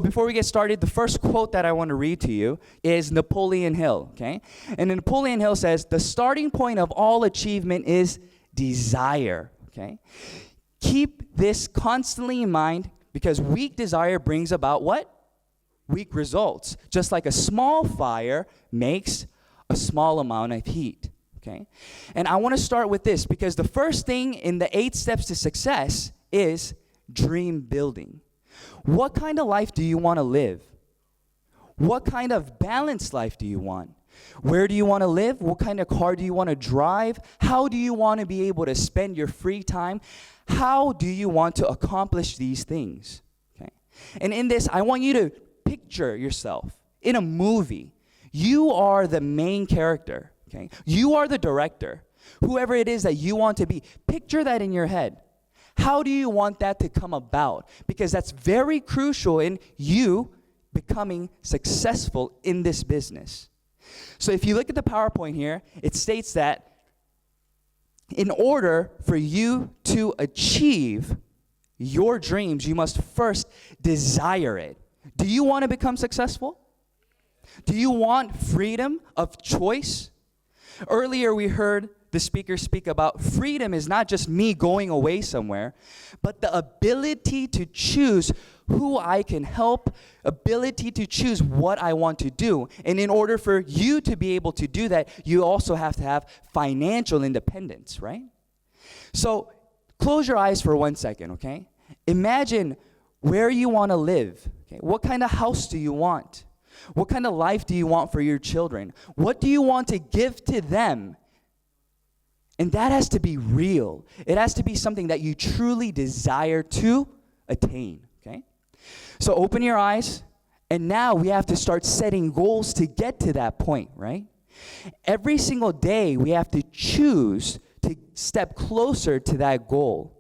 before we get started, the first quote that I want to read to you is Napoleon Hill, okay? And Napoleon Hill says, "The starting point of all achievement is desire," okay? Keep this constantly in mind because weak desire brings about what? Weak results. Just like a small fire makes a small amount of heat, okay? And I want to start with this because the first thing in the 8 steps to success is dream building. What kind of life do you want to live? What kind of balanced life do you want? Where do you want to live? What kind of car do you want to drive? How do you want to be able to spend your free time? How do you want to accomplish these things? Okay. And in this, I want you to picture yourself in a movie. You are the main character. Okay. You are the director. Whoever it is that you want to be, picture that in your head. How do you want that to come about? Because that's very crucial in you becoming successful in this business. So if you look at the PowerPoint here, it states that in order for you to achieve your dreams, you must first desire it. Do you want to become successful? Do you want freedom of choice? Earlier we heard the speaker speak about freedom is not just me going away somewhere, but the ability to choose who I can help, ability to choose what I want to do. And in order for you to be able to do that, you also have to have financial independence, right? So close your eyes for 1 second, okay? Imagine where you want to live. Okay? What kind of house do you want? What kind of life do you want for your children? What do you want to give to them? And that has to be real. It has to be something that you truly desire to attain, okay? So open your eyes, and now we have to start setting goals to get to that point, right? Every single day, we have to choose to step closer to that goal.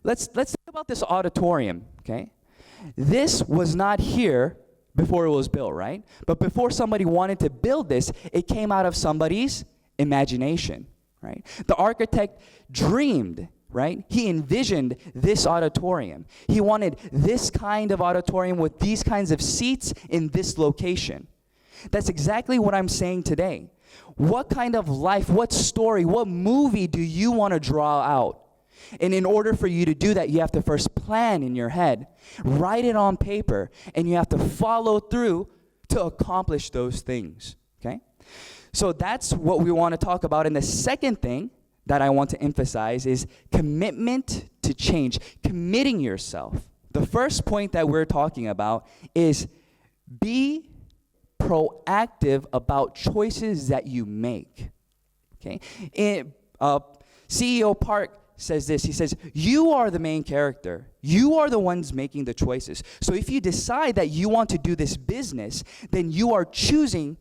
Let's think about this auditorium, okay? This was not here before it was built, right? But before somebody wanted to build this, it came out of somebody's imagination. Right? The architect dreamed, right? He envisioned this auditorium. He wanted this kind of auditorium with these kinds of seats in this location. That's exactly what I'm saying today. What kind of life, what story, what movie do you want to draw out? And in order for you to do that, you have to first plan in your head, write it on paper, and you have to follow through to accomplish those things, okay? So that's what we want to talk about. And the second thing that I want to emphasize is commitment to change, committing yourself. The first point that we're talking about is be proactive about choices that you make. Okay? CEO Park says this. He says, you are the main character. You are the ones making the choices. So if you decide that you want to do this business, then you are choosing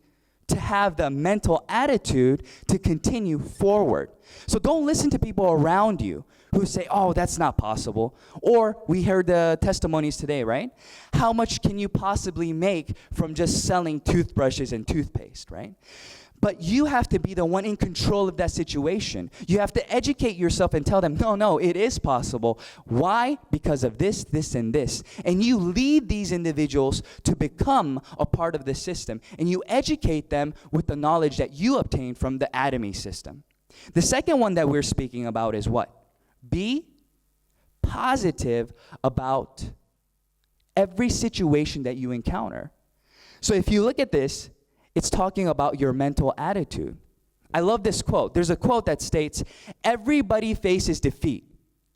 to have the mental attitude to continue forward. So don't listen to people around you who say, oh, that's not possible. Or we heard the testimonies today, right? How much can you possibly make from just selling toothbrushes and toothpaste, right? But you have to be the one in control of that situation. You have to educate yourself and tell them, no, it is possible. Why? Because of this, this, and this. And you lead these individuals to become a part of the system. And you educate them with the knowledge that you obtained from the Atomy system. The second one that we're speaking about is what? Be positive about every situation that you encounter. So if you look at this, it's talking about your mental attitude. I love this quote. There's a quote that states, everybody faces defeat.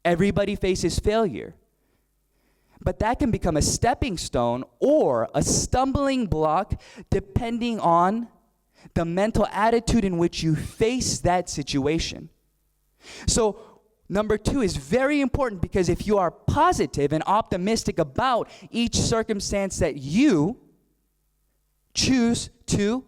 Everybody faces failure. But that can become a stepping stone or a stumbling block depending on the mental attitude in which you face that situation. So number 2 is very important because if you are positive and optimistic about each circumstance that you choose to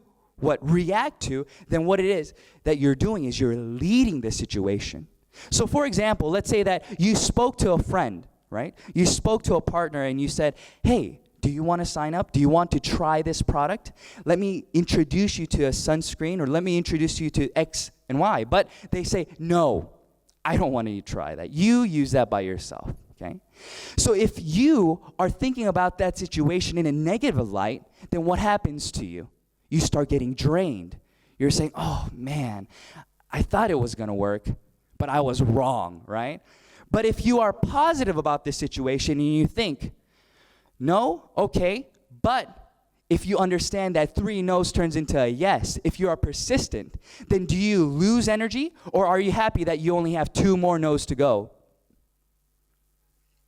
react to, then what it is that you're doing is you're leading the situation. So for example, let's say that you spoke to a friend, right? You spoke to a partner and you said, hey, do you want to sign up? Do you want to try this product? Let me introduce you to a sunscreen, or let me introduce you to X and Y. But they say, no, I don't want you to try that. You use that by yourself, Okay? So if you are thinking about that situation in a negative light, then what happens to you? You start getting drained. You're saying, oh man, I thought it was going to work, but I was wrong, right? But if you are positive about this situation and you think, no, okay, but if you understand that 3 no's turns into a yes, if you are persistent, then do you lose energy, or are you happy that you only have 2 more no's to go?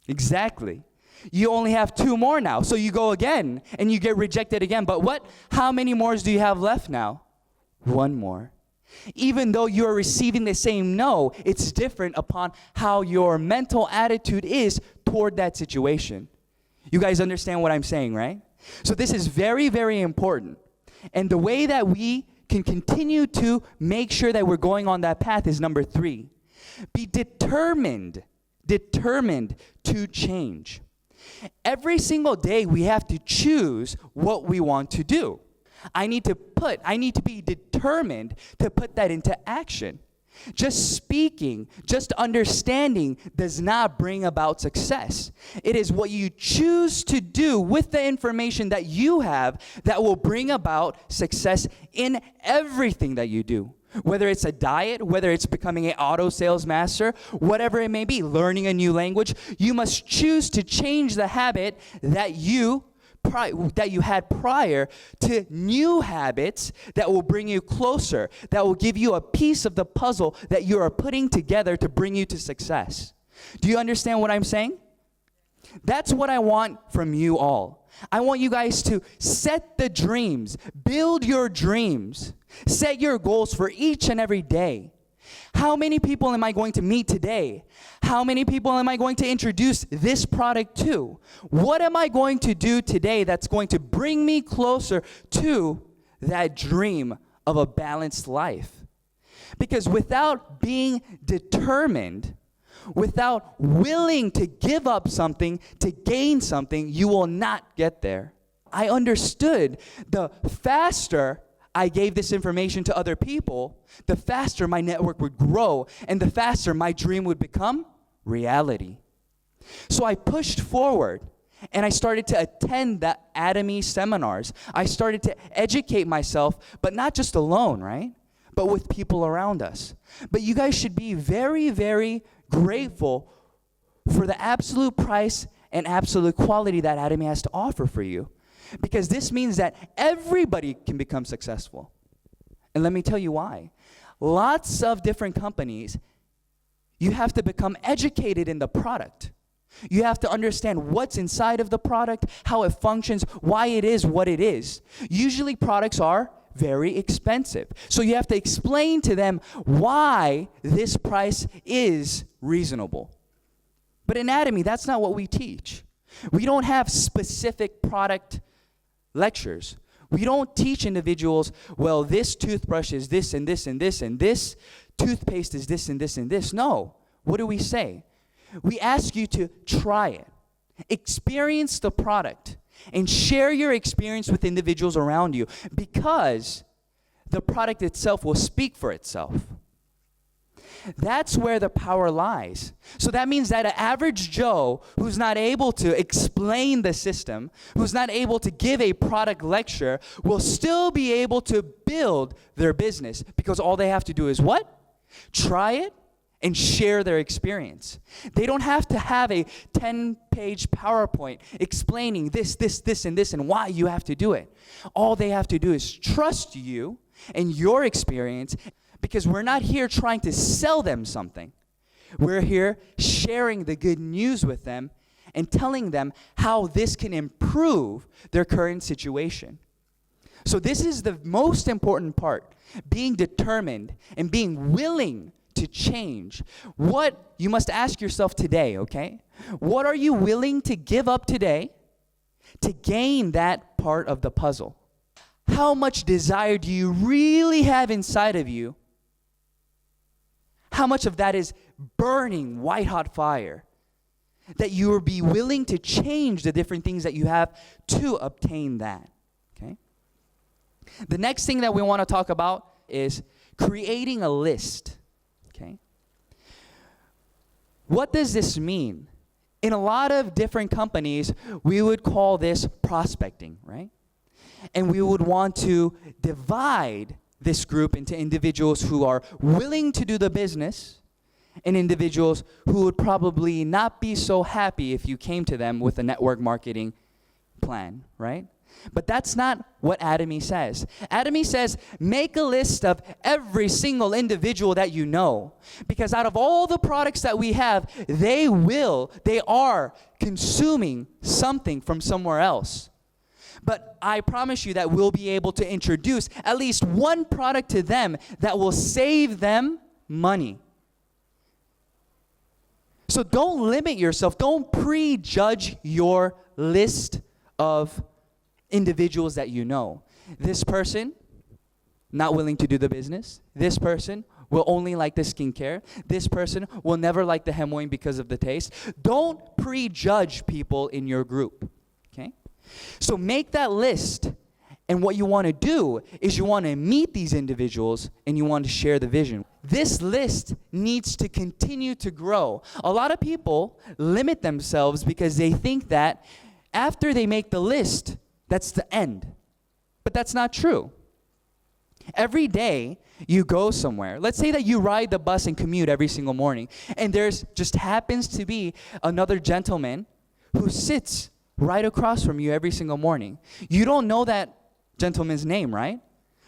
Exactly. You only have 2 more now. So you go again and you get rejected again. But what? How many more do you have left now? 1 more. Even though you're receiving the same no, it's different upon how your mental attitude is toward that situation. You guys understand what I'm saying, right? So this is very, very important. And the way that we can continue to make sure that we're going on that path is number 3. Be determined to change. Every single day we have to choose what we want to do. I need to be determined to put that into action. Just speaking, just understanding does not bring about success. It is what you choose to do with the information that you have that will bring about success in everything that you do. Whether it's a diet, whether it's becoming an auto sales master, whatever it may be, learning a new language, you must choose to change the habit that you had prior to new habits that will bring you closer, that will give you a piece of the puzzle that you are putting together to bring you to success. Do you understand what I'm saying? That's what I want from you all. I want you guys to set the dreams, build your dreams, set your goals for each and every day. How many people am I going to meet today? How many people am I going to introduce this product to? What am I going to do today that's going to bring me closer to that dream of a balanced life? Because without being determined, without willing to give up something to gain something, you will not get there. I understood the faster I gave this information to other people, the faster my network would grow and the faster my dream would become reality. So I pushed forward and I started to attend the Atomy seminars. I started to educate myself, but not just alone, right? But with people around us. But you guys should be very, very grateful for the absolute price and absolute quality that Atomy has to offer for you. Because this means that everybody can become successful. And let me tell you why. Lots of different companies, you have to become educated in the product. You have to understand what's inside of the product, how it functions, why it is what it is. Usually products are very expensive. So you have to explain to them why this price is reasonable. But in Atomy, that's not what we teach. We don't have specific product lectures. We don't teach individuals, well, this toothbrush is this and this and this, and this toothpaste is this and this and this. No. What do we say? We ask you to try it, experience the product, and share your experience with individuals around you, because the product itself will speak for itself. That's where the power lies. So that means that an average Joe who's not able to explain the system, who's not able to give a product lecture, will still be able to build their business, because all they have to do is what? Try it and share their experience. They don't have to have a 10-page PowerPoint explaining this, and this, and why you have to do it. All they have to do is trust you and your experience, because we're not here trying to sell them something. We're here sharing the good news with them and telling them how this can improve their current situation. So this is the most important part, being determined and being willing to change. What you must ask yourself today, okay? What are you willing to give up today to gain that part of the puzzle? How much desire do you really have inside of you? How much of that is burning white-hot fire that you will be willing to change the different things that you have to obtain that, okay? The next thing that we want to talk about is creating a list, okay? What does this mean? In a lot of different companies, we would call this prospecting, right? And we would want to divide this group into individuals who are willing to do the business and individuals who would probably not be so happy if you came to them with a network marketing plan, right? But that's not what Atomy says. Atomy says, make a list of every single individual that you know. Because out of all the products that we have, they are consuming something from somewhere else. But I promise you that we'll be able to introduce at least one product to them that will save them money. So don't limit yourself. Don't prejudge your list of individuals that you know. This person, not willing to do the business. This person will only like the skincare. This person will never like the Hemoin because of the taste. Don't prejudge people in your group, okay? So make that list, and what you want to do is you want to meet these individuals and you want to share the vision. This list needs to continue to grow. A lot of people limit themselves because they think that after they make the list, that's the end. But that's not true. Every day you go somewhere. Let's say that you ride the bus and commute every single morning, and there's just happens to be another gentleman who sits right across from you every single morning. You don't know that gentleman's name, right?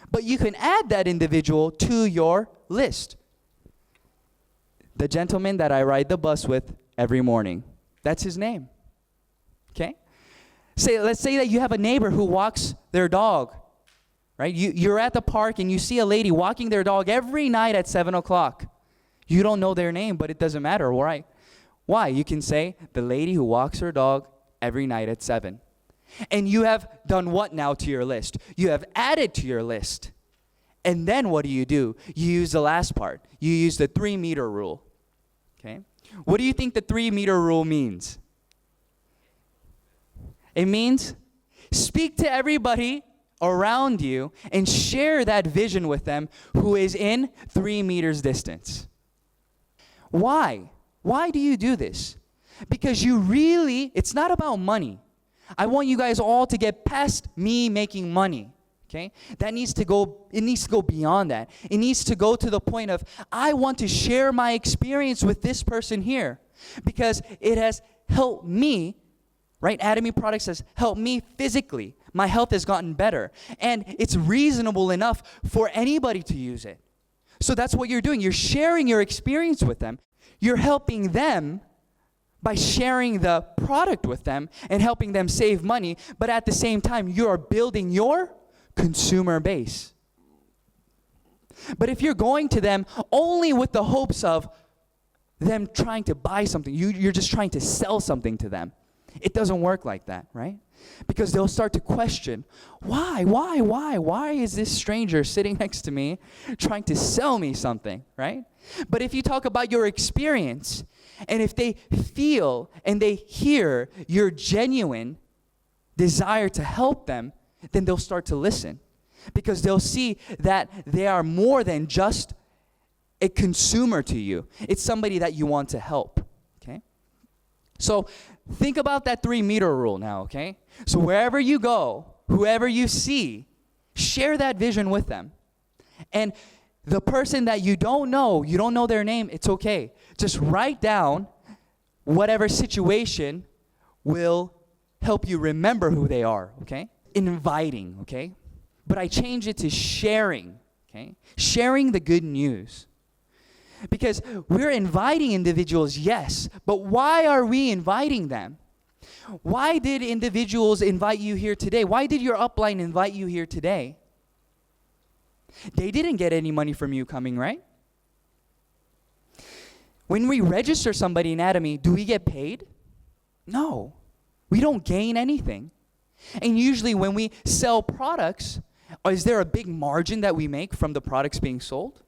But you can add that individual to your list. The gentleman that I ride the bus with every morning. That's his name. Okay? Let's say that you have a neighbor who walks their dog, right? You're at the park and you see a lady walking their dog every night at 7 o'clock. You don't know their name, but it doesn't matter, right? Why? You can say, the lady who walks her dog every night at 7. And you have done what now to your list? You have added to your list. And then what do? You use the last part. You use the 3-meter rule. Okay? What do you think the 3-meter rule means? It means speak to everybody around you and share that vision with them who is in 3 meters distance. Why? Why do you do this? Because it's not about money. I want you guys all to get past me making money. Okay? It needs to go beyond that. It needs to go to the point of, I want to share my experience with this person here because it has helped me. Right? Atomy Products has helped me physically. My health has gotten better. And it's reasonable enough for anybody to use it. So that's what you're doing. You're sharing your experience with them. You're helping them by sharing the product with them and helping them save money. But at the same time, you are building your consumer base. But if you're going to them only with the hopes of them trying to buy something, you're just trying to sell something to them. It doesn't work like that, right? Because they'll start to question, why is this stranger sitting next to me trying to sell me something, right? But if you talk about your experience, and if they feel and they hear your genuine desire to help them, then they'll start to listen. Because they'll see that they are more than just a consumer to you. It's somebody that you want to help, okay? So think about that 3-meter rule now, okay? So wherever you go, whoever you see, share that vision with them. And the person that you don't know their name, it's okay. Just write down whatever situation will help you remember who they are, okay? Inviting, okay? But I change it to sharing, okay? Sharing the good news. Because we're inviting individuals, yes, but why are we inviting them? Why did individuals invite you here today? Why did your upline invite you here today? They didn't get any money from you coming, right? When we register somebody in Atomy, do we get paid? No. We don't gain anything. And usually when we sell products, is there a big margin that we make from the products being sold?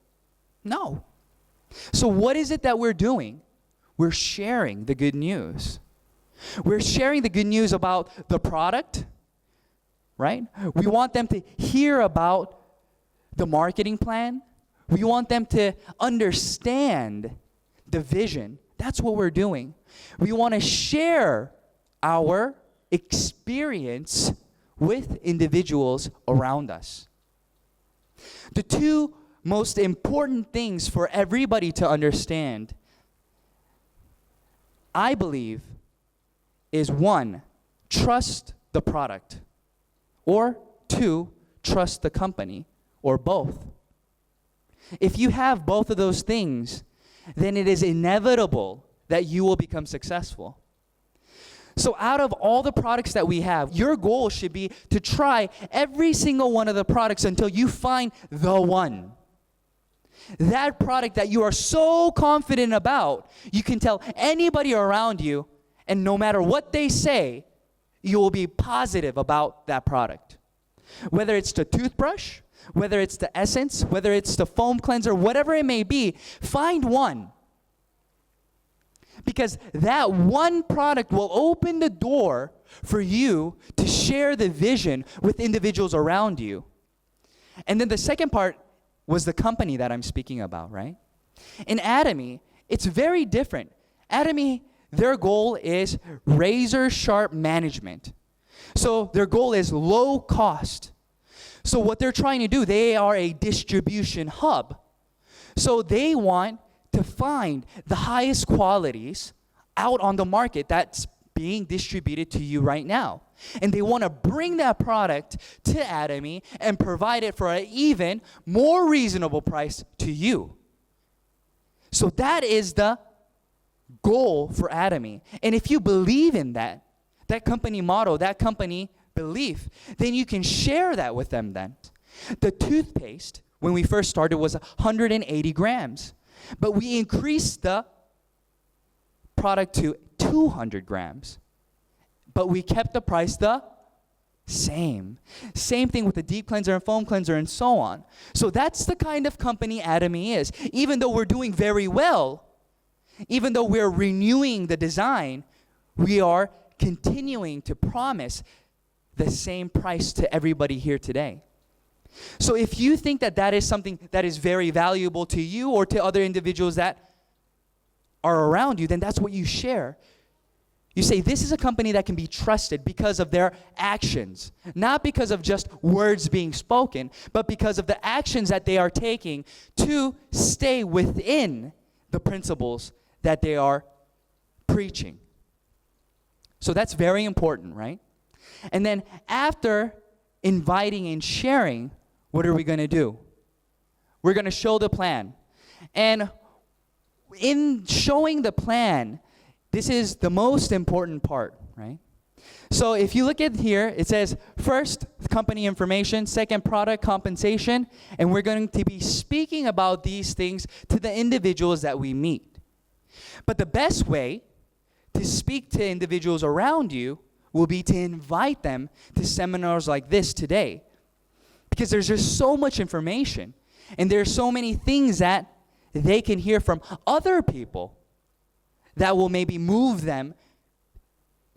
No. So what is it that we're doing? We're sharing the good news. We're sharing the good news about the product, right? We want them to hear about the marketing plan. We want them to understand the vision That's what we're doing. We want to share our experience with individuals around us. The two most important things for everybody to understand, I believe, is one, trust the product, or two, trust the company, or both. If you have both of those things, then it is inevitable that you will become successful. So out of all the products that we have, your goal should be to try every single one of the products until you find the one. That product that you are so confident about, you can tell anybody around you, and no matter what they say, you will be positive about that product. Whether it's the toothbrush, whether it's the essence, whether it's the foam cleanser, whatever it may be, find one. Because that one product will open the door for you to share the vision with individuals around you. And then the second part was the company that I'm speaking about, right? In Atomy, it's very different. Atomy, their goal is razor sharp management. So their goal is low cost. So what they're trying to do, they are a distribution hub. So they want to find the highest qualities out on the market that's being distributed to you right now. And they want to bring that product to Atomy and provide it for an even more reasonable price to you. So that is the goal for Atomy. And if you believe in that company motto, that company belief, then you can share that with them then. The toothpaste, when we first started, was 180 grams. But we increased the product to 200 grams. But we kept the price the same. Same thing with the deep cleanser and foam cleanser and so on. So that's the kind of company Atomy is. Even though we're doing very well, even though we're renewing the design, we are continuing to promise the same price to everybody here today. So if you think that that is something that is very valuable to you or to other individuals that are around you, then that's what you share. You say, this is a company that can be trusted because of their actions, not because of just words being spoken, but because of the actions that they are taking to stay within the principles that they are preaching. So that's very important, right? And then after inviting and sharing, what are we going to do? We're going to show the plan. And in showing the plan, this is the most important part, right? So if you look at here, it says first, company information, second, product compensation, and we're going to be speaking about these things to the individuals that we meet. But the best way to speak to individuals around you will be to invite them to seminars like this today. Because there's just so much information, and there's so many things that they can hear from other people that will maybe move them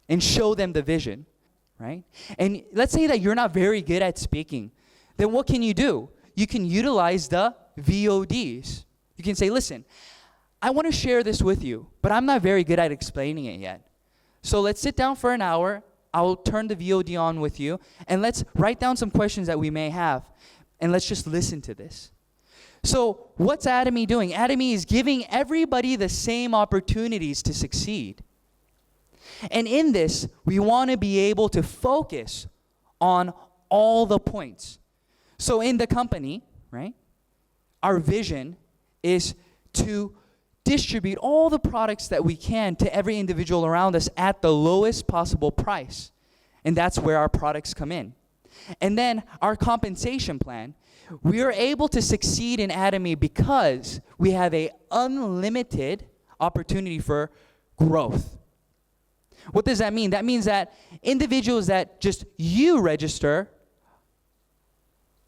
and show them the vision, right? And let's say that you're not very good at speaking. Then what can you do? You can utilize the VODs. You can say, listen, I want to share this with you, but I'm not very good at explaining it yet. So let's sit down for an hour. I'll turn the VOD on with you, and let's write down some questions that we may have, and let's just listen to this. So what's Atomy doing? Atomy is giving everybody the same opportunities to succeed. And in this, we want to be able to focus on all the points. So in the company, right, our vision is to distribute all the products that we can to every individual around us at the lowest possible price. And that's where our products come in. And then our compensation plan, we are able to succeed in Atomy because we have an unlimited opportunity for growth. What does that mean? That means that individuals that just you register,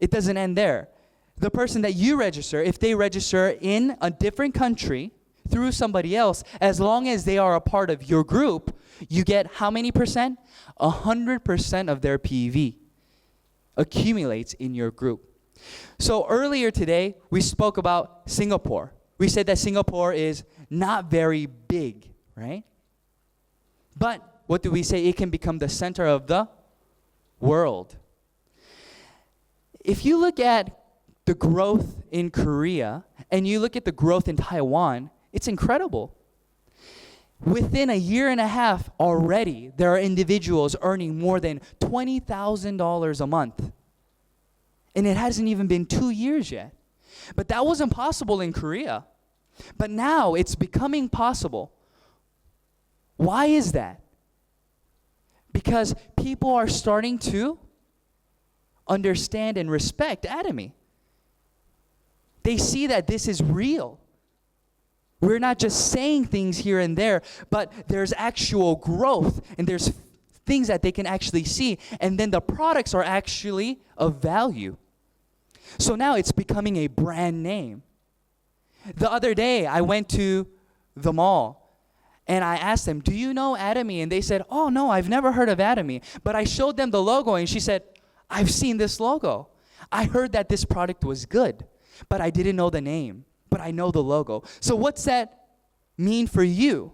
it doesn't end there. The person that you register, if they register in a different country through somebody else, as long as they are a part of your group, you get how many percent? 100% of their PV accumulates in your group. So earlier today, we spoke about Singapore, we said that Singapore is not very big, right? But what do we say? It can become the center of the world. If you look at the growth in Korea and you look at the growth in Taiwan, it's incredible. Within a year and a half already, there are individuals earning more than $20,000 a month. And it hasn't even been 2 years yet. But that wasn't possible in Korea. But now it's becoming possible. Why is that? Because people are starting to understand and respect Atomy. They see that this is real. We're not just saying things here and there, but there's actual growth and there's things that they can actually see, and then the products are actually of value. So now it's becoming a brand name. The other day, I went to the mall and I asked them, do you know Atomy? And they said, oh no, I've never heard of Atomy. But I showed them the logo and she said, I've seen this logo. I heard that this product was good, but I didn't know the name. But I know the logo. So what's that mean for you?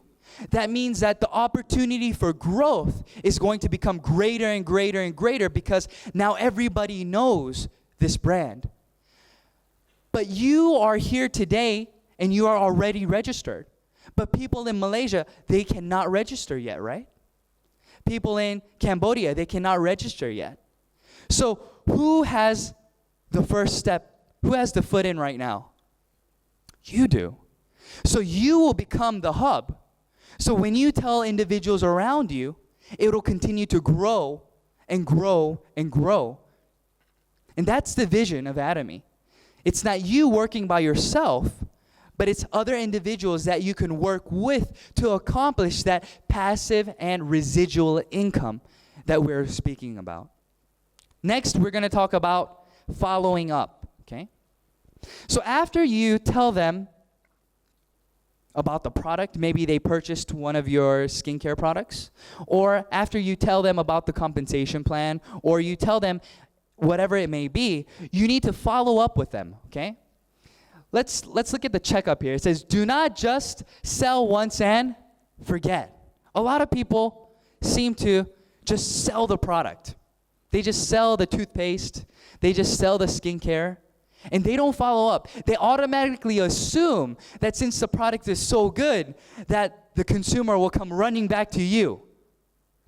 That means that the opportunity for growth is going to become greater and greater and greater because now everybody knows this brand. But you are here today and you are already registered. But people in Malaysia, they cannot register yet, right? People in Cambodia, they cannot register yet. So who has the first step? Who has the foot in right now? You do. So you will become the hub. So when you tell individuals around you, it will continue to grow and grow and grow. And that's the vision of Atomy. It's not you working by yourself, but it's other individuals that you can work with to accomplish that passive and residual income that we're speaking about. Next, we're going to talk about following up, okay? So after you tell them about the product, maybe they purchased one of your skincare products, or after you tell them about the compensation plan, or you tell them whatever it may be, you need to follow up with them, okay? Let's look at the checkup here. It says, do not just sell once and forget. A lot of people seem to just sell the product. They just sell the toothpaste. They just sell the skincare. And they don't follow up. They automatically assume that since the product is so good, that the consumer will come running back to you.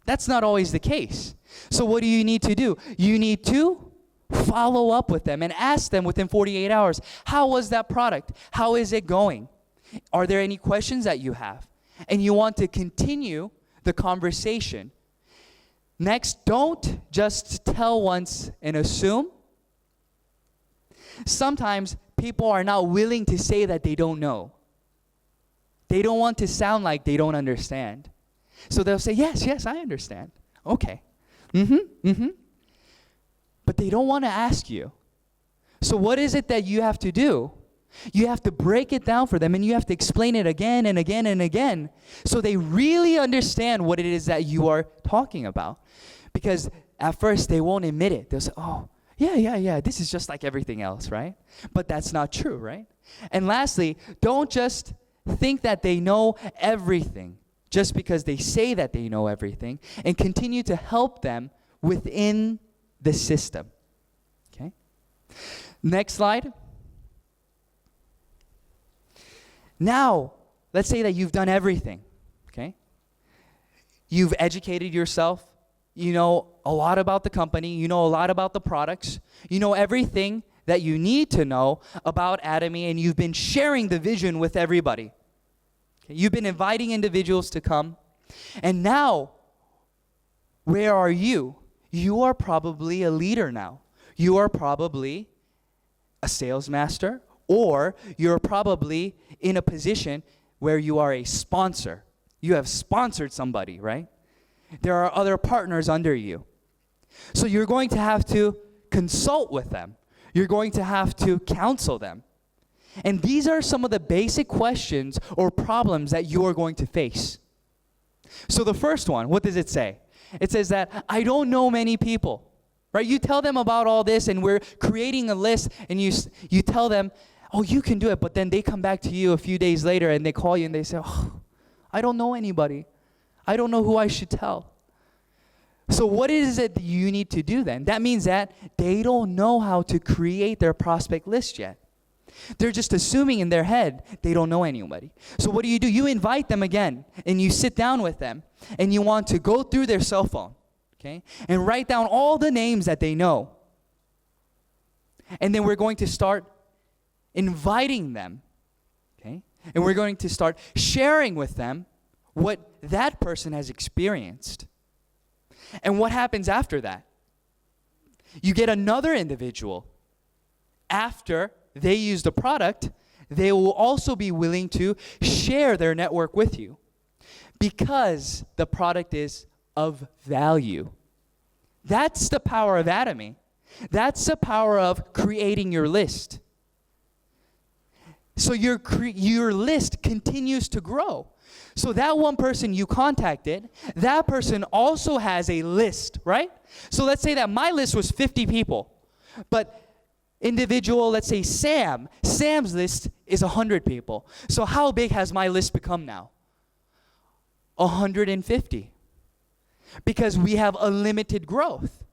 That's not always the case. So what do you need to do? You need to follow up with them and ask them within 48 hours, how was that product? How is it going? Are there any questions that you have? And you want to continue the conversation. Next, don't just tell once and assume. Sometimes people are not willing to say that they don't know. They don't want to sound like they don't understand. So they'll say, yes, I understand. Okay. But they don't want to ask you. So what is it that you have to do? You have to break it down for them and you have to explain it again and again and again so they really understand what it is that you are talking about. Because at first they won't admit it. They'll say, oh, yeah, this is just like everything else, right? But that's not true, right? And lastly, don't just think that they know everything just because they say that they know everything, and continue to help them within the system, okay? Next slide. Now, let's say that you've done everything, okay? You've educated yourself. You know a lot about the company. You know a lot about the products. You know everything that you need to know about Atomy, and you've been sharing the vision with everybody. Okay? You've been inviting individuals to come. And now, where are you? You are probably a leader now. You are probably a sales master, or you're probably in a position where you are a sponsor. You have sponsored somebody, right? There are other partners under you. So you're going to have to consult with them. You're going to have to counsel them. And these are some of the basic questions or problems that you are going to face. So the first one, what does it say? It says that I don't know many people, right? You tell them about all this and we're creating a list and you tell them, Oh, you can do it, but then they come back to you a few days later and they call you and they say, oh, I don't know anybody. I don't know who I should tell. So what is it that you need to do then? That means that they don't know how to create their prospect list yet. They're just assuming in their head they don't know anybody. So what do? You invite them again and you sit down with them and you want to go through their cell phone, okay, and write down all the names that they know. And then we're going to start inviting them, okay, and we're going to start sharing with them what that person has experienced. And what happens after that? You get another individual. After they use the product, they will also be willing to share their network with you because the product is of value. That's the power of Atomy. That's the power of creating your list. So your list continues to grow. So that one person you contacted, that person also has a list, right? So let's say that my list was 50 people, but individual, let's say Sam's list is 100 people. So how big has my list become now? 150. Because we have unlimited growth.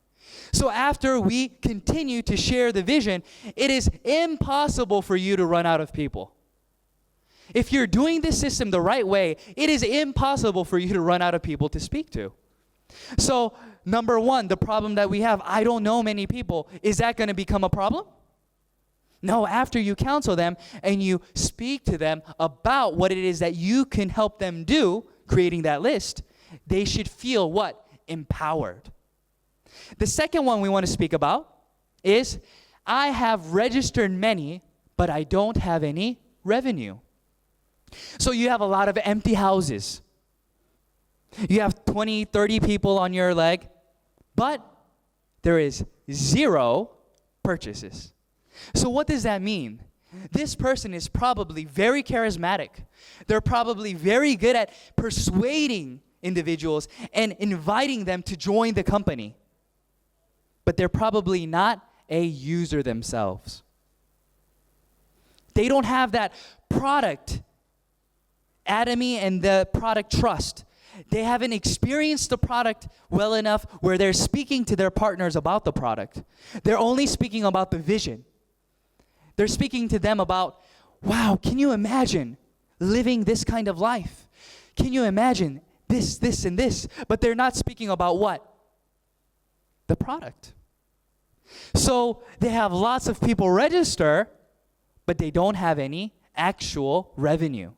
So after we continue to share the vision, it is impossible for you to run out of people. If you're doing this system the right way, it is impossible for you to run out of people to speak to. So, number one, the problem that we have, I don't know many people. Is that going to become a problem? No, after you counsel them and you speak to them about what it is that you can help them do, creating that list, they should feel what? Empowered. The second one we want to speak about is, I have registered many, but I don't have any revenue. So you have a lot of empty houses. You have 20, 30 people on your leg, but there is 0 purchases. So what does that mean? This person is probably very charismatic. They're probably very good at persuading individuals and inviting them to join the company. But they're probably not a user themselves. They don't have that product Atomy and the product trust. They haven't experienced the product well enough where they're speaking to their partners about the product. They're only speaking about the vision. They're speaking to them about, wow, can you imagine living this kind of life? Can you imagine this, this, and this? But they're not speaking about what? The product. So they have lots of people register, but they don't have any actual revenue.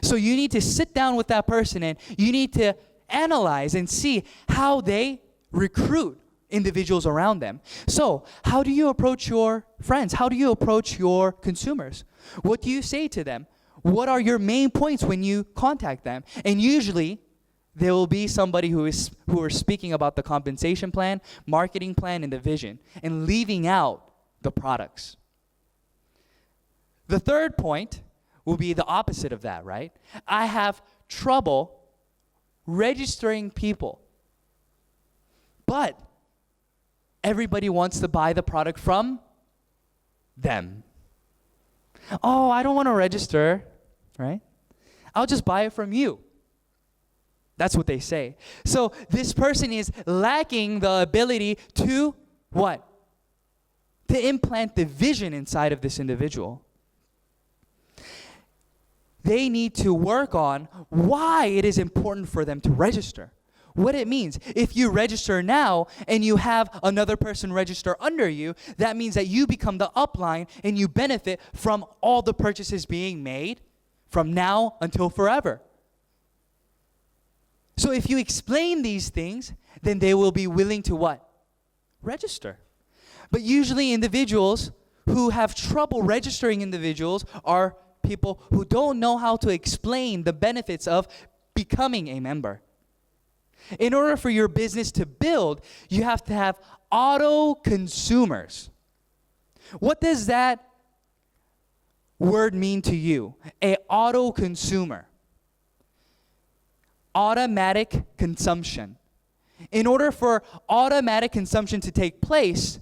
So you need to sit down with that person and you need to analyze and see how they recruit individuals around them. So how do you approach your friends? How do you approach your consumers? What do you say to them? What are your main points when you contact them? And usually there will be somebody who are speaking about the compensation plan, marketing plan, and the vision, and leaving out the products. The third point will be the opposite of that, right? I have trouble registering people, but everybody wants to buy the product from them. Oh, I don't want to register, right? I'll just buy it from you. That's what they say. So this person is lacking the ability to what? To implant the vision inside of this individual. They need to work on why it is important for them to register. What it means. If you register now and you have another person register under you, that means that you become the upline and you benefit from all the purchases being made from now until forever. So if you explain these things, then they will be willing to what? Register. But usually individuals who have trouble registering individuals are people who don't know how to explain the benefits of becoming a member. In order for your business to build, you have to have auto consumers. What does that word mean to you? A auto consumer. Automatic consumption. In order for automatic consumption to take place,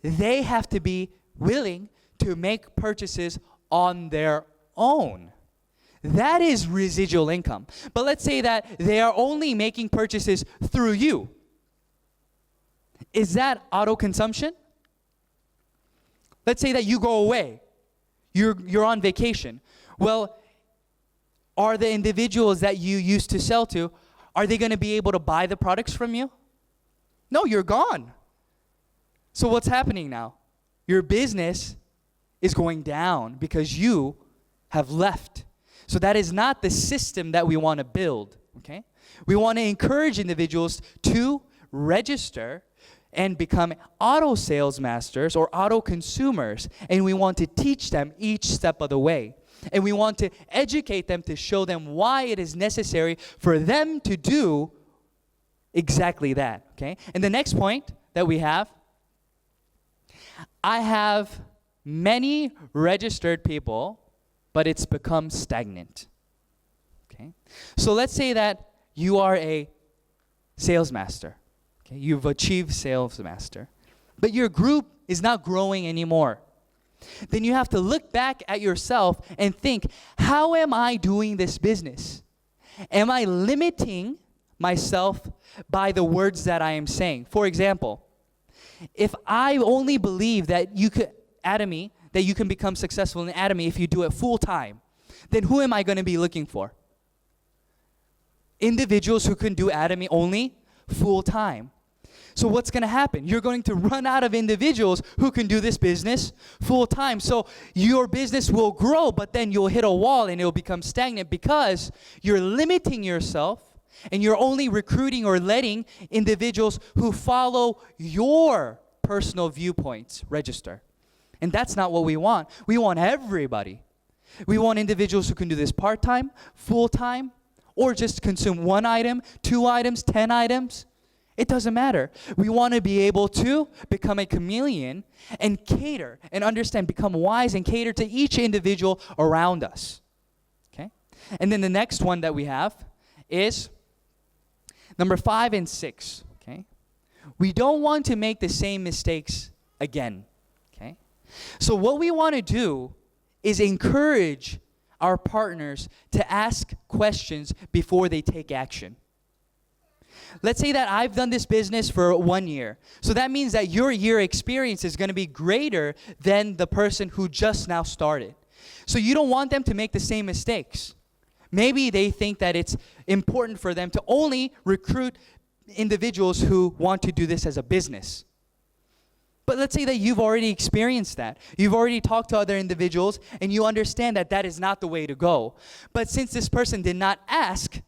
they have to be willing to make purchases on their own. That is residual income. But let's say that they are only making purchases through you. Is that auto consumption? Let's say that you go away. You're on vacation. Well, are the individuals that you used to sell to, are they going to be able to buy the products from you? No, you're gone. So what's happening now? Your business is going down because you have left. So that is not the system that we want to build, okay? We want to encourage individuals to register and become auto sales masters or auto consumers, and we want to teach them each step of the way. And we want to educate them to show them why it is necessary for them to do exactly that, okay? And the next point that we have, I have many registered people, but it's become stagnant, okay? So let's say that you are a sales master, okay? You've achieved sales master, but your group is not growing anymore. Then you have to look back at yourself and think, how am I doing this business? Am I limiting myself by the words that I am saying? For example, if I only believe that you could, Atomy, that you can become successful in Atomy if you do it full time, then who am I going to be looking for? Individuals who can do Atomy only full time. So what's going to happen? You're going to run out of individuals who can do this business full time. So your business will grow, but then you'll hit a wall and it'll become stagnant because you're limiting yourself and you're only recruiting or letting individuals who follow your personal viewpoints register. And that's not what we want. We want everybody. We want individuals who can do this part-time, full-time, or just consume 1 item, 2 items, 10 items. It doesn't matter. We want to be able to become a chameleon and cater and understand, become wise and cater to each individual around us. Okay? And then the next one that we have is number 5 and 6. Okay? We don't want to make the same mistakes again. Okay? So what we want to do is encourage our partners to ask questions before they take action. Let's say that I've done this business for 1 year. So that means that your year experience is going to be greater than the person who just now started. So you don't want them to make the same mistakes. Maybe they think that it's important for them to only recruit individuals who want to do this as a business. But let's say that you've already experienced that. You've already talked to other individuals and you understand that that is not the way to go. But since this person did not ask,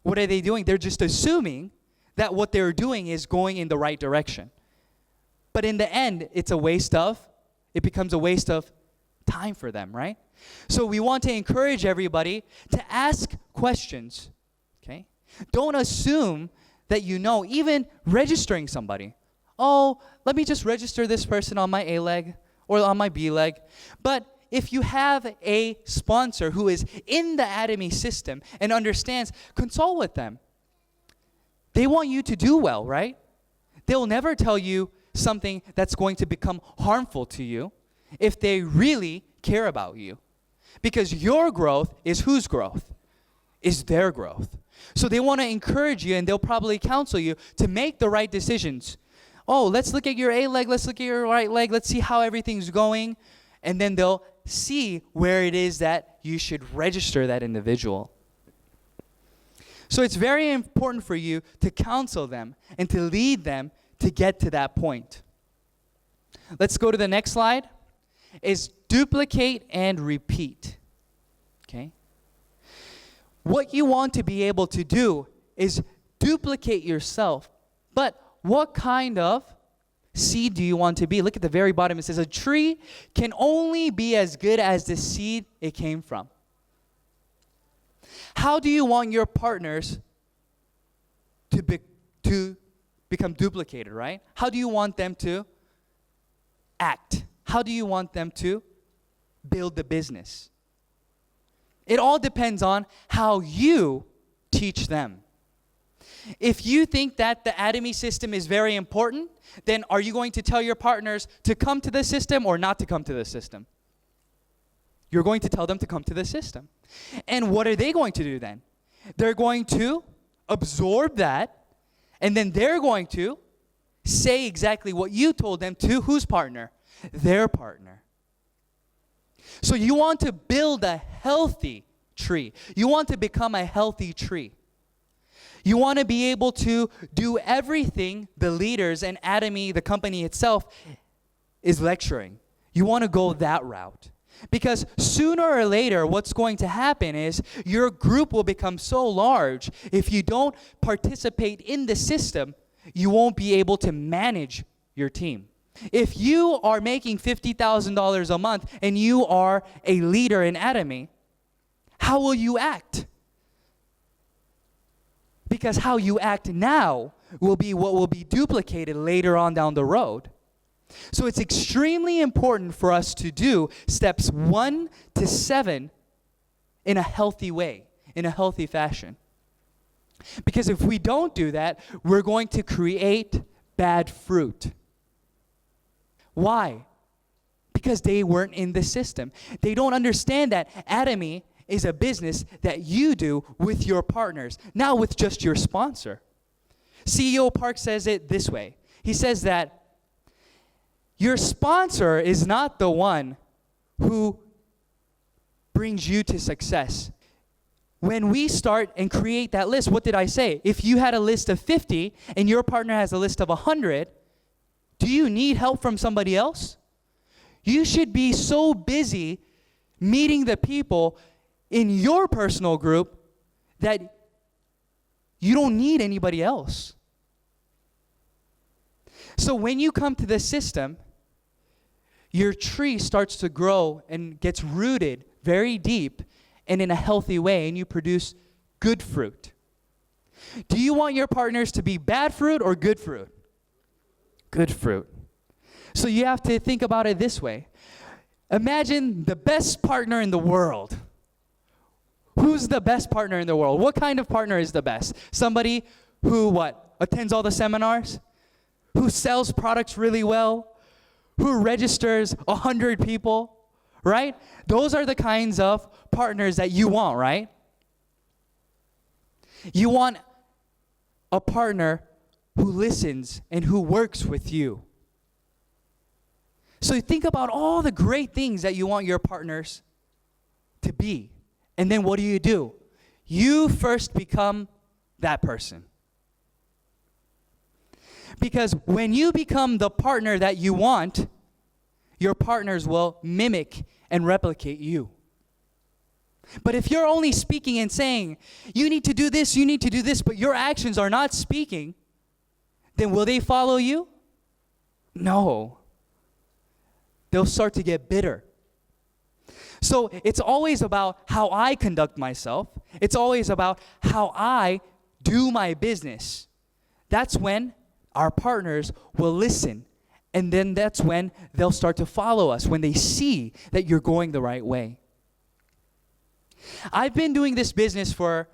what are they doing? They're just assuming that what they're doing is going in the right direction. But in the end, it becomes a waste of time for them, right? So we want to encourage everybody to ask questions, okay? Don't assume that you know, even registering somebody. Oh, let me just register this person on my A leg or on my B leg. But if you have a sponsor who is in the Atomy system and understands, consult with them. They want you to do well, right? They'll never tell you something that's going to become harmful to you if they really care about you. Because your growth is whose growth? Is their growth. So they want to encourage you and they'll probably counsel you to make the right decisions. Oh, let's look at your A leg, let's look at your right leg, let's see how everything's going. And then they'll see where it is that you should register that individual. So it's very important for you to counsel them and to lead them to get to that point. Let's go to the next slide. Is duplicate and repeat. Okay? What you want to be able to do is duplicate yourself. But what kind of seed do you want to be? Look at the very bottom. It says a tree can only be as good as the seed it came from. How do you want your partners to become duplicated, right? How do you want them to act? How do you want them to build the business? It all depends on how you teach them. If you think that the Atomy system is very important, then are you going to tell your partners to come to the system or not to come to the system? You're going to tell them to come to the system. And what are they going to do then? They're going to absorb that, and then they're going to say exactly what you told them to whose partner? Their partner. So you want to build a healthy tree. You want to become a healthy tree. You want to be able to do everything the leaders and Atomy, the company itself, is lecturing. You want to go that route. Because sooner or later, what's going to happen is your group will become so large, if you don't participate in the system, you won't be able to manage your team. If you are making $50,000 a month and you are a leader in Atomy, how will you act? Because how you act now will be what will be duplicated later on down the road. So it's extremely important for us to do steps 1 to 7 in a healthy way, in a healthy fashion. Because if we don't do that, we're going to create bad fruit. Why? Because they weren't in the system. They don't understand that Atomy is a business that you do with your partners, not with just your sponsor. CEO Park says it this way. He says that your sponsor is not the one who brings you to success. When we start and create that list, what did I say? If you had a list of 50 and your partner has a list of 100, do you need help from somebody else? You should be so busy meeting the people in your personal group that you don't need anybody else. So when you come to the system, your tree starts to grow and gets rooted very deep and in a healthy way, and you produce good fruit. Do you want your partners to be bad fruit or good fruit? Good fruit. So you have to think about it this way. Imagine the best partner in the world. Who's the best partner in the world? What kind of partner is the best? Somebody who what? Attends all the seminars? Who sells products really well? Who registers 100 people? Right? Those are the kinds of partners that you want, right? You want a partner who listens and who works with you. So think about all the great things that you want your partners to be. And then what do? You first become that person. Because when you become the partner that you want, your partners will mimic and replicate you. But if you're only speaking and saying, you need to do this, but your actions are not speaking, then will they follow you? No. They'll start to get bitter. So it's always about how I conduct myself. It's always about how I do my business. That's when our partners will listen. And then that's when they'll start to follow us, when they see that you're going the right way. I've been doing this business for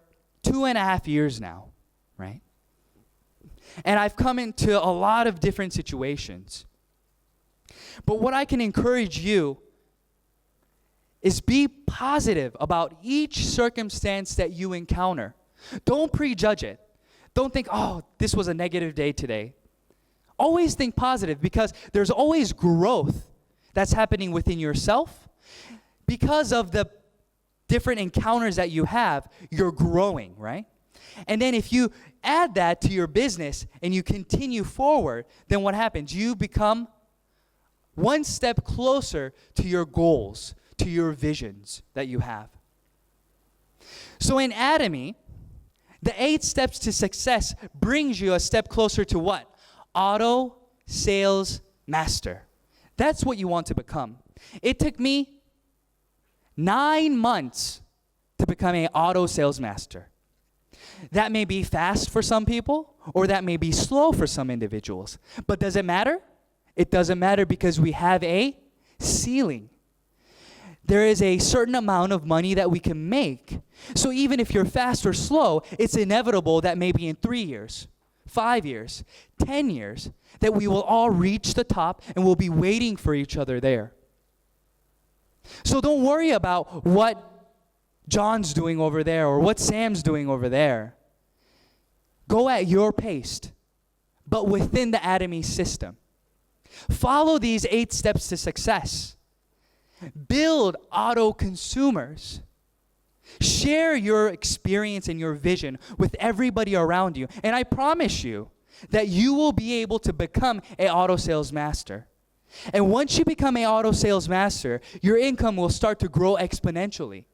2.5 years now, right? And I've come into a lot of different situations. But what I can encourage you is be positive about each circumstance that you encounter. Don't prejudge it. Don't think, oh, this was a negative day today. Always think positive, because there's always growth that's happening within yourself. Because of the different encounters that you have, you're growing, right? And then if you add that to your business and you continue forward, then what happens? You become one step closer to your goals, to your visions that you have. So in Atomy, the 8 steps to success brings you a step closer to what? Auto sales master. That's what you want to become. It took me 9 months to become an auto sales master. That may be fast for some people, or that may be slow for some individuals. But does it matter? It doesn't matter, because we have a ceiling. there is a certain amount of money that we can make. So even if you're fast or slow, it's inevitable that maybe in 3 years, 5 years, 10 years, that we will all reach the top and we'll be waiting for each other there. So don't worry about what John's doing over there or what Sam's doing over there. Go at your pace, but within the Atomy system. Follow these 8 steps to success. Build auto consumers. Share your experience and your vision with everybody around you. And I promise you that you will be able to become an auto sales master. And once you become an auto sales master, your income will start to grow exponentially.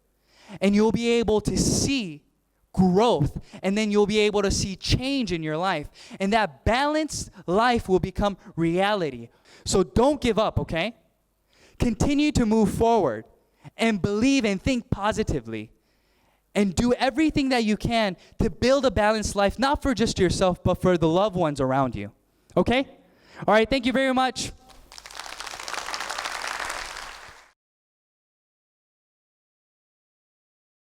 And you'll be able to see growth, and then you'll be able to see change in your life. And that balanced life will become reality. So don't give up, okay? Continue to move forward and believe and think positively. And do everything that you can to build a balanced life, not for just yourself, but for the loved ones around you. Okay? All right, thank you very much.